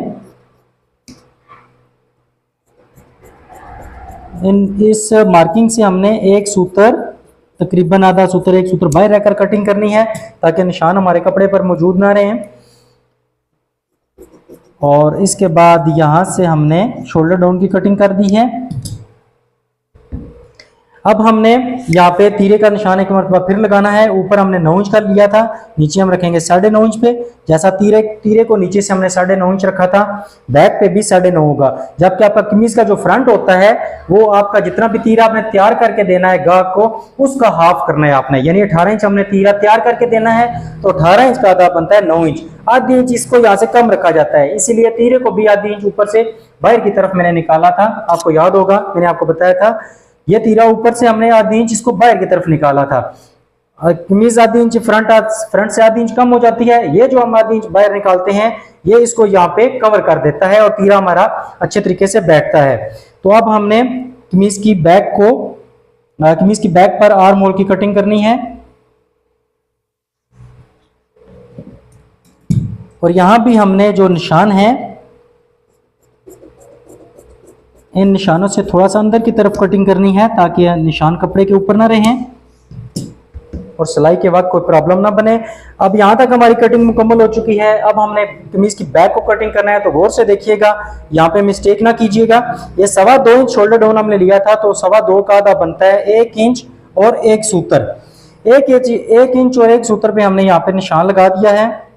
इस मार्किंग से हमने एक सूत्र, तकरीबन आधा सूत्र, एक सूत्र बाहर रहकर कटिंग करनी है ताकि निशान हमारे कपड़े पर मौजूद ना रहे। और इसके बाद यहाँ से हमने शोल्डर डाउन की कटिंग कर दी है। अब हमने यहाँ पे तीरे का निशान एक मरतबा फिर लगाना है। ऊपर हमने 9 इंच का लिया था, नीचे हम रखेंगे 9.5 इंच पे। जैसा तीरे को नीचे से हमने 9.5 इंच रखा था, बैक पे भी 9.5 होगा। जबकि आपका कमीज का जो फ्रंट होता है वो आपका जितना भी तीरा आपने तैयार करके देना है गाहक को, उसका हाफ करना है आपने, यानी 18 इंच हमने तीरा तैयार करके देना है, तो 18 इंच का आधा बनता है 9 इंच। आधी इंच इसको यहाँ से कम रखा जाता है, इसीलिए तीरे को भी आधी इंच ऊपर से बाहर की तरफ मैंने निकाला था। आपको याद होगा मैंने आपको बताया था, ये तीरा ऊपर से हमने आधी इंच इसको बाहर की तरफ निकाला था। कमीज आधी इंच फ्रंट से आधी इंच कम हो जाती है, ये जो हम आधी इंच बाहर निकालते हैं ये इसको यहाँ पे कवर कर देता है और तीरा हमारा अच्छे तरीके से बैठता है। तो अब हमने कमीज की बैक पर आर्म होल की कटिंग करनी है। और यहाँ भी हमने जो निशान है, इन निशानों से थोड़ा सा अंदर की तरफ कटिंग करनी है ताकि निशान कपड़े के ऊपर ना रहें और सिलाई के वक्त कोई प्रॉब्लम ना बने। अब यहाँ तक हमारी कटिंग मुकम्मल हो चुकी है। अब हमने कमीज की बैक को कटिंग करना है, तो गौर से देखिएगा, यहाँ पे मिस्टेक ना कीजिएगा। ये 2.25 इंच शोल्डर डाउन हमने लिया था, तो 2.25 का आधा बनता है 1 इंच और एक सूत्र। 1 इंच और एक सूत्र पे हमने यहाँ पे निशान लगा दिया है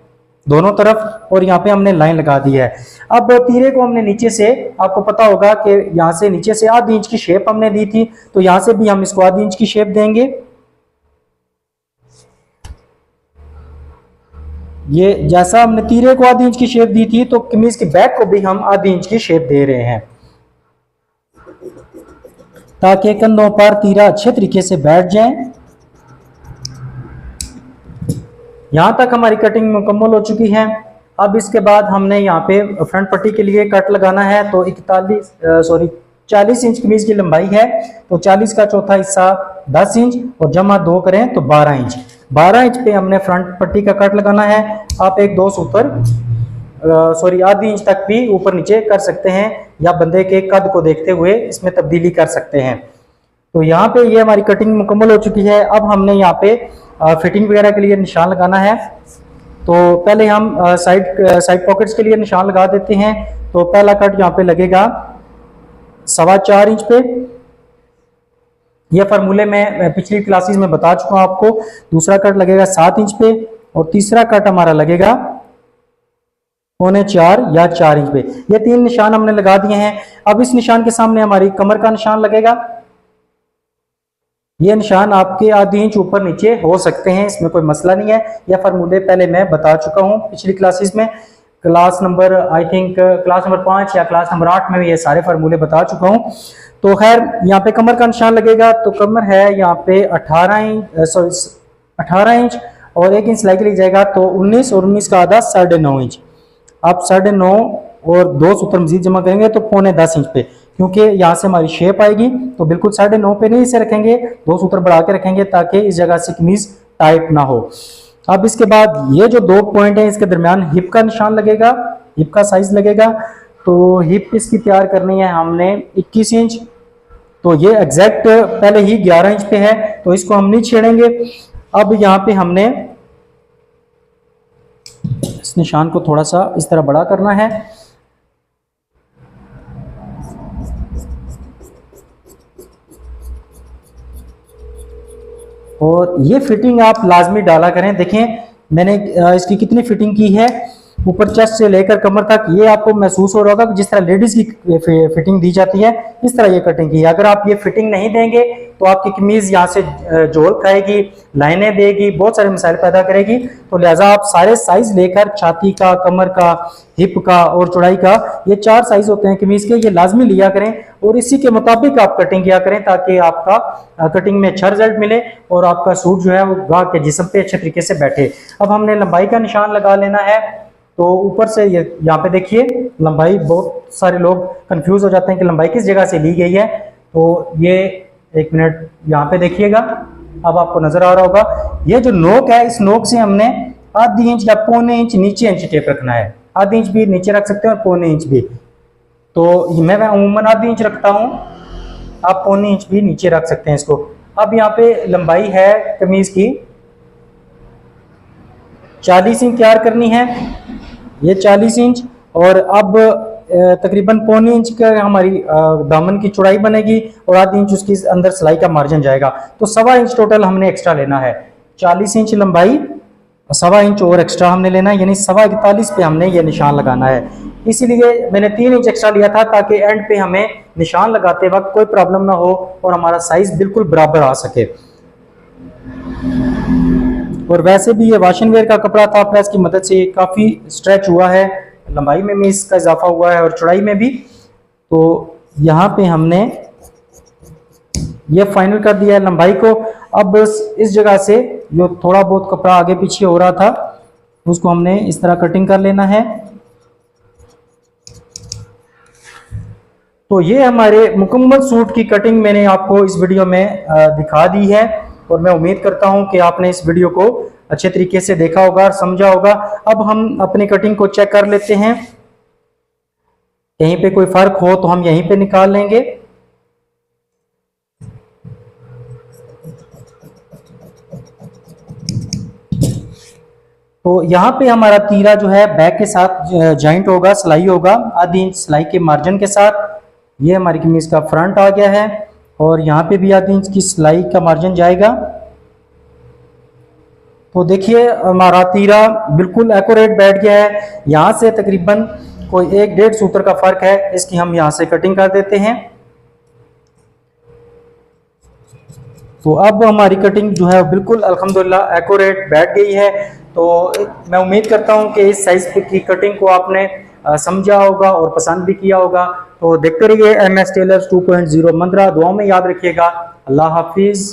दोनों तरफ, और यहाँ पे हमने लाइन लगा दी है। अब तीरे को हमने नीचे से, आपको पता होगा कि यहाँ से नीचे से आधी इंच की शेप हमने दी थी, तो यहाँ से भी हम इसको आधी इंच की शेप देंगे। ये जैसा हमने तीरे को आधी इंच की शेप दी थी, तो कमीज की बैक को भी हम आधी इंच की शेप दे रहे हैं ताकि कंधों पर तीरा अच्छे तरीके से बैठ जाए। यहां तक हमारी कटिंग मुकम्मल हो चुकी है। अब इसके बाद हमने यहाँ पे फ्रंट पट्टी के लिए कट लगाना है। तो 40 इंच कमीज की लंबाई है, तो 40 का चौथा हिस्सा 10 इंच और जमा 2 करें तो 12 इंच। 12 इंच पे हमने फ्रंट पट्टी का कट लगाना है। आप एक दो सूत्र आधी इंच तक भी ऊपर नीचे कर सकते हैं, या बंदे के कद को देखते हुए इसमें तब्दीली कर सकते हैं। तो यहाँ पे ये हमारी कटिंग मुकम्मल हो चुकी है। अब हमने यहाँ पे फिटिंग वगैरह के लिए निशान लगाना है। तो पहले हम साइड पॉकेट्स के लिए निशान लगा देते हैं। तो पहला कट यहाँ पे लगेगा 4.25 इंच पे, यह फार्मूले में पिछली क्लासेस में बता चुका हूँ आपको। दूसरा कट लगेगा 7 इंच पे, और तीसरा कट हमारा लगेगा 3.25 या 4 इंच पे। ये 3 निशान हमने लगा दिए हैं। अब इस निशान के सामने हमारी कमर का निशान लगेगा। ये निशान आपके आधी इंच ऊपर नीचे हो सकते हैं, इसमें कोई मसला नहीं है। यह फार्मूले पहले मैं बता चुका हूँ पिछली क्लासेस में, क्लास नंबर 5 या क्लास नंबर 8 में भी ये सारे फार्मूले बता चुका हूँ। तो खैर यहाँ पे कमर का निशान लगेगा। तो कमर है यहाँ पे 18 इंच और 1 इंच सिलाई के लिए जाएगा, तो 19 और 19 का आधा 9.5 इंच। आप 9.5 और 2 सूत्र मजीद जमा करेंगे तो 9.25 इंच पे, क्योंकि यहाँ से हमारी शेप आएगी, तो बिल्कुल 9.5 पे नहीं इसे रखेंगे, 2 सूत्र बढ़ा के रखेंगे ताकि इस जगह से कमीज टाइट ना हो। अब इसके बाद ये जो 2 पॉइंट है इसके दरमियान हिप का निशान लगेगा, हिप का साइज लगेगा। तो हिप इसकी तैयार करनी है हमने 21 इंच। तो ये एग्जैक्ट पहले ही 11 इंच पे है, तो इसको हम नहीं छेड़ेंगे। अब यहाँ पे हमने इस निशान को थोड़ा सा इस तरह बड़ा करना है। और ये फिटिंग आप लाजमी डाला करें। देखें मैंने इसकी कितनी फिटिंग की है, ऊपर चेस्ट से लेकर कमर तक। ये आपको महसूस हो रहा होगा कि जिस तरह लेडीज की फिटिंग दी जाती है इस तरह ये कटिंग की है। अगर आप ये फिटिंग नहीं देंगे तो आपकी कमीज यहाँ से जोड़ खाएगी, लाइनें देगी, बहुत सारे मसाइल पैदा करेगी। तो लिहाजा आप सारे साइज लेकर, छाती का, कमर का, हिप का और चौड़ाई का, ये 4 साइज होते हैं कमीज के, ये लाजमी लिया करें और इसी के मुताबिक आप कटिंग किया करें ताकि आपका कटिंग में अच्छा रिजल्ट मिले और आपका सूट जो है वो गाहक के जिस्म पे अच्छे तरीके से बैठे। अब हमने लंबाई का निशान लगा लेना है। तो ऊपर से ये यहाँ पे देखिए लंबाई, बहुत सारे लोग कंफ्यूज हो जाते हैं कि लंबाई किस जगह से ली गई है। तो ये 1 मिनट यहाँ पे देखिएगा, अब आपको नजर आ रहा होगा, ये जो नोक है, इस नोक से हमने आधी इंच या पौने इंच नीचे इंच टेप रखना है। आधी इंच भी नीचे रख सकते हैं और पौने इंच भी। तो मैं अमूमन आधी इंच रखता हूँ, आप पौने इंच भी नीचे रख सकते हैं इसको। अब यहाँ पे लंबाई है कमीज की 40 इंच तैयार करनी है, ये 40 इंच। और अब तकरीबन पौने इंच का हमारी दामन की चौड़ाई बनेगी और आधी इंच उसकी अंदर सिलाई का मार्जिन जाएगा। तो 1.25 इंच टोटल हमने एक्स्ट्रा लेना है। 40 इंच लंबाई, 1.25 इंच और एक्स्ट्रा हमने लेना है, यानी 41 पे हमने ये निशान लगाना है। इसीलिए मैंने 3 इंच एक्स्ट्रा लिया था ताकि एंड पे हमें निशान लगाते वक्त कोई प्रॉब्लम ना हो और हमारा साइज बिल्कुल बराबर आ सके। और वैसे भी ये वाशन वेयर का कपड़ा था, प्रेस की मदद से काफ़ी स्ट्रेच हुआ है, लंबाई में भी इसका इजाफा हुआ है और चौड़ाई में भी। तो यहाँ पे हमने ये फाइनल कर दिया है लंबाई को। अब इस जगह से जो थोड़ा बहुत कपड़ा आगे पीछे हो रहा था उसको हमने इस तरह कटिंग कर लेना है। तो ये हमारे मुकम्मल सूट की कटिंग मैंने आपको इस वीडियो में दिखा दी है और मैं उम्मीद करता हूं कि आपने इस वीडियो को अच्छे तरीके से देखा होगा और समझा होगा। अब हम अपनी कटिंग को चेक कर लेते हैं, कहीं पे कोई फर्क हो तो हम यहीं पे निकाल लेंगे। तो यहाँ पे हमारा तीरा जो है बैक के साथ जॉइंट होगा, सिलाई होगा आधी इंच सिलाई के मार्जिन के साथ। ये हमारी कमीज का फ्रंट आ गया है और यहाँ पे भी आधी इंच की सिलाई का मार्जिन जाएगा। तो देखिए हमारा तीरा बिल्कुल एक्यूरेट बैठ गया है। यहाँ से तकरीबन कोई 1-1.5 सूत्र का फर्क है, इसकी हम यहाँ से कटिंग कर देते हैं। तो अब हमारी कटिंग जो है बिल्कुल अल्हम्दुलिल्लाह एक्यूरेट बैठ गई है। तो मैं उम्मीद करता हूँ कि इस साइज की कटिंग को आपने समझा होगा और पसंद भी किया होगा। तो देखते रहिए MS टेलर्स 2.0 मंत्रा। दुआओं में याद रखिएगा। अल्लाह हाफिज़।